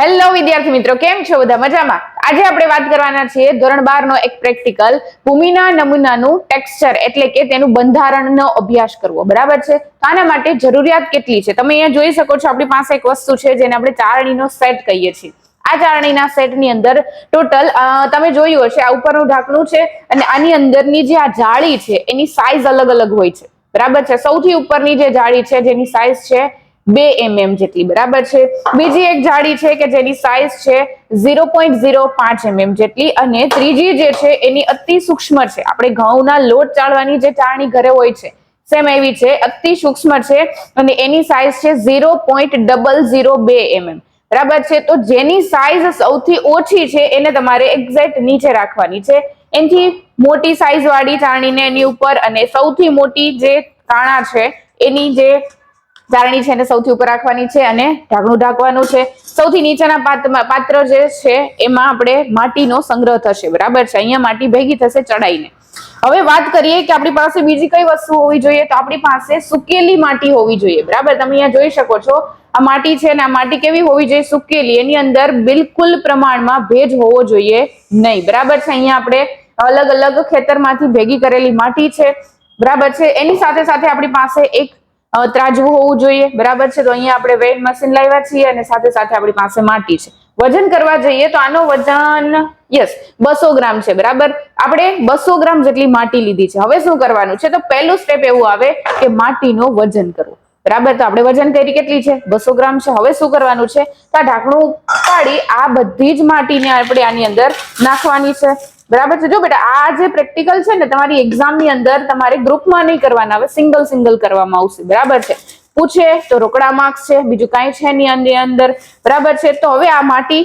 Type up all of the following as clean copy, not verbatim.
Hello વિદ્યાર્થી મિત્રો, કેમ છો બધા? મજામાં? આજે આપણે વાત કરવાના છીએ ધોરણ 12 નો એક પ્રેક્ટિકલ ભૂમિના નમૂનાનું ટેક્સચર એટલે કે તેનું બંધારણનો અભ્યાસ કરવો. બરાબર છે? તો આના માટે જરૂરિયાત કેટલી છે તમે અહીંયા જોઈ શકો છો. આપણી પાસે એક વસ્તુ છે જેને આપણે ચારણીનો સેટ કહીએ છીએ. આ ચારણીના સેટની અંદર ટોટલ તમે જોયું હશે, આ ઉપરનું ઢાંકણું છે અને આની અંદરની જે આ જાળી છે એની સાઈઝ અલગ અલગ હોય છે. બરાબર છે? સૌથી ઉપરની જે જાળી છે જેની સાઈઝ છે 2 mm જેટલી. બરાબર છે? બીજી એક જાળી છે કે જેની સાઈઝ છે 0.05 mm જેટલી, અને ત્રીજી જે છે એની અતિ સૂક્ષ્મ છે. આપણે ઘઉંના લોટ ચાળવાની જે ચાળણી ઘરે હોય છે સેમ એવી છે, અતિ સૂક્ષ્મ છે અને એની સાઈઝ છે 0.002 mm. બરાબર છે? તો જેની સાઈઝ સૌથી ઓછી છે એને તમારે એક્ઝેક્ટ નીચે રાખવાની છે. એનાથી મોટી સાઈઝ વાળી ચાળણીને એની ઉપર, અને સૌથી મોટી જે કાણા છે એની જે ચાળણી છે એને સૌથી ઉપર રાખવાની છે અને ઢાંકણું ઢાંકવાનું છે. સૌથી નીચેના પાત્ર જે છે એમાં આપણે માટીનો સંગ્રહ થશે. બરાબર છે? અહીંયા માટી ભેગી થશે ચડાઈને. હવે વાત કરીએ કે આપણી પાસે બીજી કઈ વસ્તુ હોવી જોઈએ, તો આપણી પાસે સુકેલી માટી હોવી જોઈએ. બરાબર? તમે અહીંયા જોઈ શકો છો, આ માટી છે ને આ માટી કેવી હોવી જોઈએ? સુકેલી. એની અંદર બિલકુલ પ્રમાણમાં ભેજ હોવો જોઈએ નહીં. બરાબર છે? અહીંયા આપણે અલગ અલગ ખેતરમાંથી ભેગી કરેલી માટી છે. બરાબર છે? એની સાથે સાથે આપણી પાસે એક ત્રાજવું હોવું જોઈએ. બરાબર છે? તો અહીંયા આપણે વેઇંગ મશીન લાવ્યા છીએ અને સાથે સાથે આપણી પાસે માટી છે. વજન કરવા જઈએ તો આનો વજન 200 ગ્રામ છે. બરાબર? આપણે 200 ગ્રામ જેટલી માટી લીધી છે. હવે શું કરવાનું છે? તો પહેલું સ્ટેપ એવું આવે કે માટીનું વજન કરવું. બરાબર? તો આપણે વજન કરી કેટલી છે? 200 ગ્રામ છે. હવે શું કરવાનું છે? તો આ ઢાંકણું પાડી આ બધી જ માટીને આપણે આની અંદર નાખવાની છે. બરાબર છે? જો બેટા, આ જે પ્રેક્ટિકલ છે ને તમારી એક્ઝામ ની અંદર તમારે ગ્રુપમાં નહીં કરવાના આવે, સિંગલ સિંગલ કરવામાં આવશે. બરાબર છે? પૂછે તો રોકડા માર્ક્સ છે, બીજું કાંઈ છે નહીં આની અંદર. બરાબર છે? તો હવે આ માટી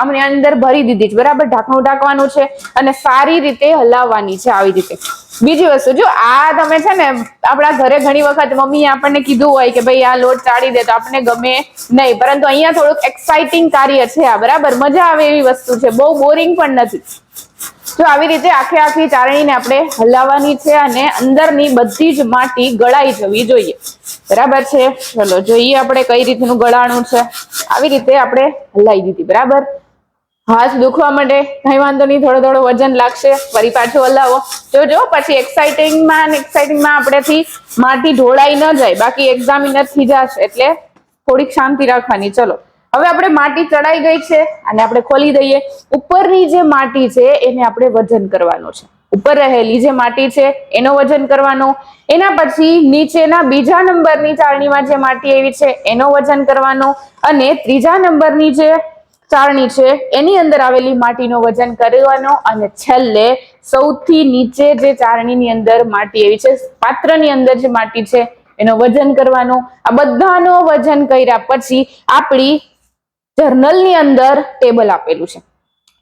આમની અંદર ભરી દીધી છે. બરાબર? ઢાંકણું ઢાંકવાનું છે અને સારી રીતે હલાવવાની છે આવી રીતે. બીજી વસ્તુ, જો આ તમે છે ને આપણા ઘરે ઘણી વખત મમ્મીએ આપણને કીધું હોય કે ભાઈ આ લોટ ચાળી દે, તો આપણને ગમે નહીં, પરંતુ અહીંયા થોડુંક એક્સાઇટિંગ કાર્ય છે આ. બરાબર? મજા આવે એવી વસ્તુ છે, બહુ બોરિંગ પણ નથી. તો આવી રીતે આખી ચાળણીને આપણે હલાવવાની છે અને અંદરની બધી જ માટી ગળાઈ જવી જોઈએ. બરાબર છે? ચલો જોઈએ આપણે કઈ રીતનું ગળાણું છે. આવી રીતે આપણે હલાવી દીધી. બરાબર? હાથ દુખવા માંડે, કઈ વાંધો નહીં, થોડો વજન લાગશે, ફરી પાછું હલાવો. જોજો પછી એક્સાઇટિંગમાં આપણેથી માટી ઢોળાઈ ન જાય, બાકી એક્ઝામિનર થી જશે એટલે થોડીક શાંતિ રાખવાની. ચલો હવે આપણે માટી ચડાઈ ગઈ છે અને આપણે ખોલી દઈએ. ઉપરની જે માટી છે એને આપણે વજન કરવાનો છે. ઉપર રહેલી જે માટી છે એનો વજન કરવાનો. એના પછી નીચેના બીજા નંબરની ચાળણીમાં જે માટી એવી છે એનો વજન કરવાનો, અને ત્રીજા નંબરની જે ચાળણી છે એની અંદર આવેલી માટીનો વજન કરવાનો, અને છેલ્લે સૌથી નીચે જે ચાળણીની અંદર માટી એવી છે, પાત્રની અંદર જે માટી છે એનો વજન કરવાનો. આ બધાનો વજન કર્યા પછી આપણી જર્નલની અંદર ટેબલ આપેલું છે.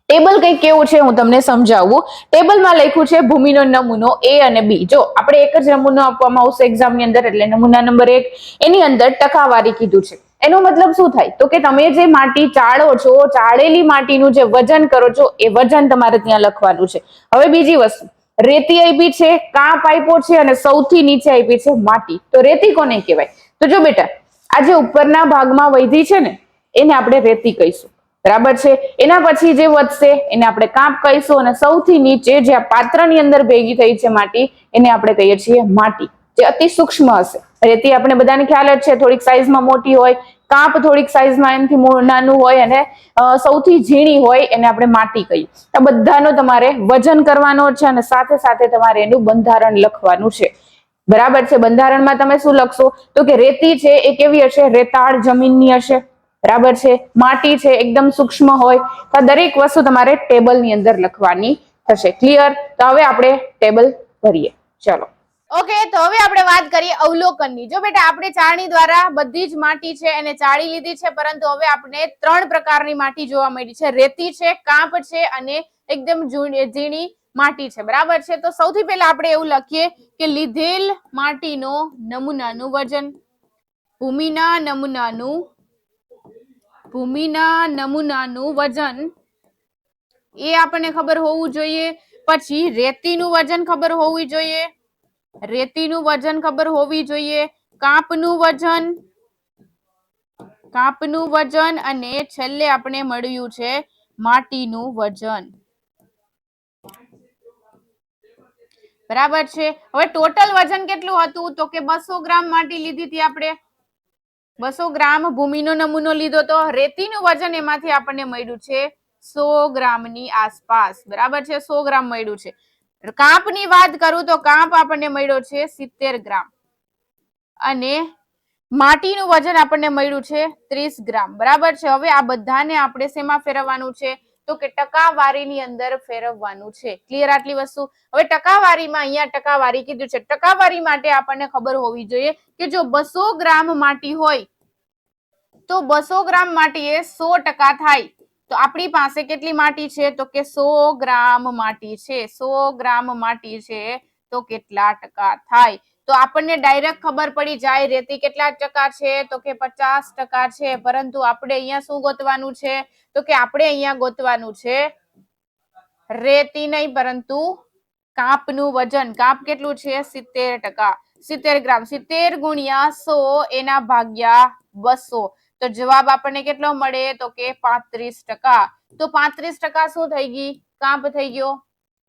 ટેબલ કઈ કેવું છે હું તમને સમજાવું. ટેબલમાં લખ્યું છે ભૂમિનો નમૂનો A અને B. જો આપણે એક જ નમૂનો આપવામાં આવશે એક્ઝામની અંદર, એટલે નમૂના નંબર 1 એની અંદર ટકાવારી કીધું છે. એનો મતલબ શું થાય? તો કે તમે જે માટી ચાળો છો, ચાળેલી માટીનું જે વજન કરો છો એ વજન તમારે ત્યાં લખવાનું છે. હવે બીજી વસ્તુ, રેતી આપી છે, કાંપ આપ્યો છે અને સૌથી નીચે આપી છે માટી. તો રેતી કોને કહેવાય? તો જો બેટા, આ જે ઉપરના ભાગમાં વધી છે ને એને આપણે રેતી કહીશું. બરાબર છે? એના પછી જે વધશે એને આપણે કાંપ કહીશું, અને સૌથી નીચે જે આ પાત્રની અંદર ભેગી થઈ છે માટી એને આપણે કહીએ છીએ માટી, જે અતિ સૂક્ષ્મ હશે. રેતી આપણે બધાને ખ્યાલ જ છે, થોડીક સાઈઝમાં મોટી હોય, કાંપ થોડીક સાઈઝમાં એનાથી નાનું હોય, અને સૌથી ઝીણી હોય એને આપણે માટી કહીએ. આ બધાનો તમારે વજન કરવાનો છે અને સાથે સાથે તમારે એનું બંધારણ લખવાનું છે. બરાબર છે? બંધારણમાં તમે શું લખશો? તો કે રેતી છે એ કેવી હશે? રેતાળ જમીનની હશે. બરાબર છે? માટી છે એકદમ સૂક્ષ્મ હોય. તો દરેક વસ્તુ તમારે ટેબલની અંદર લખવાની થશે. ક્લિયર? તો હવે આપણે ટેબલ ભરીએ. ચલો ઓકે, તો હવે આપણે વાત કરીએ અવલોકનની. જો બેટા, આપણે ચાળણી દ્વારા બધી જ માટી છે એને ચાળી લીધી છે, પરંતુ હવે આપણે 3 પ્રકારની માટી જોવા મળી છે. રેતી છે, કાંપ છે અને એકદમ ઝીણી માટી છે. બરાબર છે? તો સૌથી પહેલા આપણે એવું લખીએ કે લીધેલ માટીનો નમૂનાનું વજન. ભૂમિના નમૂનાનું વજન એ આપણને ખબર હોવું જોઈએ. પછી રેતીનું વજન ખબર હોવી જોઈએ. કાંપનું વજન, કાપનું વજન અને છેલ્લે આપણે મળ્યું છે માટીનું વજન. બરાબર છે. હવે ટોટલ વજન કેટલું હતું તો કે 200 ગ્રામ માટી લીધી હતી આપણે. 200 ગ્રામ ભૂમિનો નમૂનો લીધો તો રેતીનું વજન એમાંથી આપણને મળ્યું છે 100 ગ્રામની આસપાસ. બરાબર છે, 100 ગ્રામ મળ્યું છે. કાપની વાત કરું તો કાપ આપણને મળ્યો છે 70 ગ્રામ અને માટીનું વજન આપણને મળ્યું છે 30 ગ્રામ. બરાબર છે. હવે આ બધાને આપણે શેમાં ફેરવવાનું છે તો કે ટકાવારીની અંદર ફેરવવાનું છે. ક્લિયર આટલી વસ્તુ? હવે ટકાવારીમાં અહીંયા ટકાવારી કીધું છે. ટકાવારી માટે આપણને ખબર હોવી જોઈએ કે જો 200 ગ્રામ માટી હોય તો 200 ગ્રામ માટી એ 100% થાય. તો આપણી પાસે કેટલી માટી છે તો કે 100 ગ્રામ માટી છે. 100 ગ્રામ માટી છે તો કેટલા ટકા થાય? તો આપણને ડાયરેક્ટ ખબર પડી જાય રેતી કેટલા ટકા છે તો કે 50% છે. પરંતુ આપણે અહીંયા શું ગોતવાનું છે તો કે આપણે અહીંયા ગોતવાનું છે રેતી નહીં પરંતુ કાપનું વજન. કાપ કેટલું છે 70%. 70 ગ્રામ. 70 ગુણ્યા 100 એના ભાગ્યા 200. તો જવાબ આપણને કેટલો મળે તો કે 35%. તો 35% શું થઈ ગઈ? કાપ થઈ ગયો.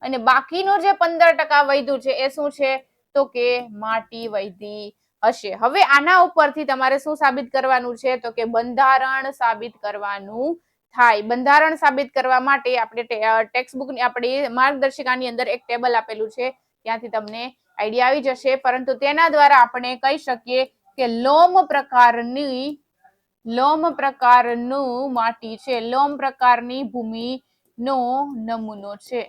અને બાકીનો જે 15% વધ્યું છે એ શું છે તો કે માટી વધી હશે. હવે આના ઉપરથી તમારે શું સાબિત કરવાનું છે તો કે બંધારણ સાબિત કરવાનું થાય. બંધારણ સાબિત કરવા માટે આપણે ટેક્સ્ટબુકની આપણી માર્ગદર્શિકાની અંદર એક ટેબલ આપેલું છે, ત્યાંથી તમને આઈડિયા આવી જશે. પરંતુ તેના દ્વારા આપણે કહી શકીએ કે લોમ પ્રકારનું માટી છે, લોમ પ્રકારની ભૂમિનો નમૂનો છે.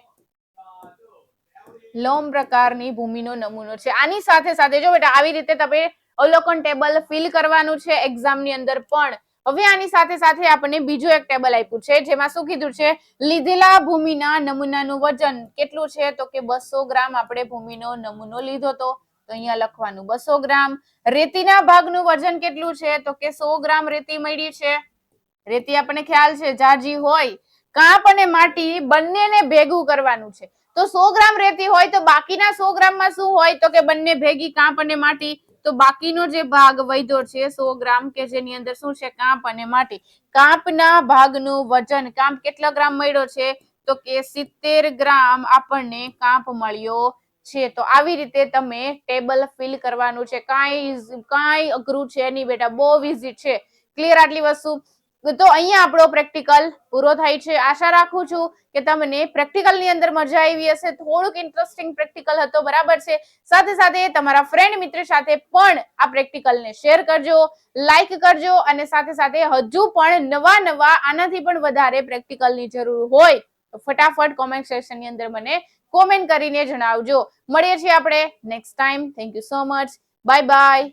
લોમ પ્રકારની ભૂમિનો નમૂનો છે. આની સાથે સાથે જો બેટા આવી રીતે તમે અવલોકન ટેબલ ફિલ કરવાનું છે એક્ઝામની અંદર. પણ હવે આની સાથે સાથે આપણને બીજું એક ટેબલ આપ્યું છે જેમાં શું કીધું છે લીધેલા ભૂમિના નમૂનાનું વજન કેટલું છે તો કે 200 ગ્રામ આપણે ભૂમિનો નમૂનો લીધો તો અહીંયા લખવાનું 200 ગ્રામ. રેતીના ભાગનું વજન કેટલું છે તો કે 100 ગ્રામ રેતી મળી છે. રેતી આપણને ખ્યાલ છે જાજી હોય. કાપ અને માટી બંનેને ભેગું કરવાનું છે. તો 100 ગ્રામ રેતી હોય તો બાકીના 100 ગ્રામમાં શું હોય તો કે બંને ભેગી કાપ અને માટી. તો બાકીનો જે ભાગ વધ્યો છે 100 ગ્રામ કે જેની અંદર શું છે કાપ અને માટી. કાપના ભાગનું વજન. કાપ કેટલા ગ્રામ મળ્યો છે તો કે 70 ગ્રામ આપણને કાપ મળ્યો છે. તો આવી રીતે તમે ટેબલ ફિલ કરવાનું છે. કાંઈ અઘરું છે નહીં બેટા, બહુ ઈઝી છે. ક્લિયર આટલી વસ્તુ? તો અહીંયા આપણો પ્રેક્ટિકલ પૂરો થાય છે. આશા રાખું છું કે તમને પ્રેક્ટિકલ ની અંદર મજા આવી હશે. થોડુંક ઇન્ટરેસ્ટિંગ પ્રેક્ટિકલ હતો. બરાબર છે. સાથે સાથે તમારા ફ્રેન્ડ મિત્ર સાથે પણ આ પ્રેક્ટિકલને શેર કરજો, લાઈક કરજો અને સાથે સાથે હજુ પણ નવા આનાથી પણ વધારે પ્રેક્ટિકલની જરૂર હોય તો ફટાફટ કોમેન્ટ સેક્શનની અંદર મને કોમેન્ટ કરીને જણાવજો. મળીએ છીએ આપણે next time. Thank you so much. Bye bye.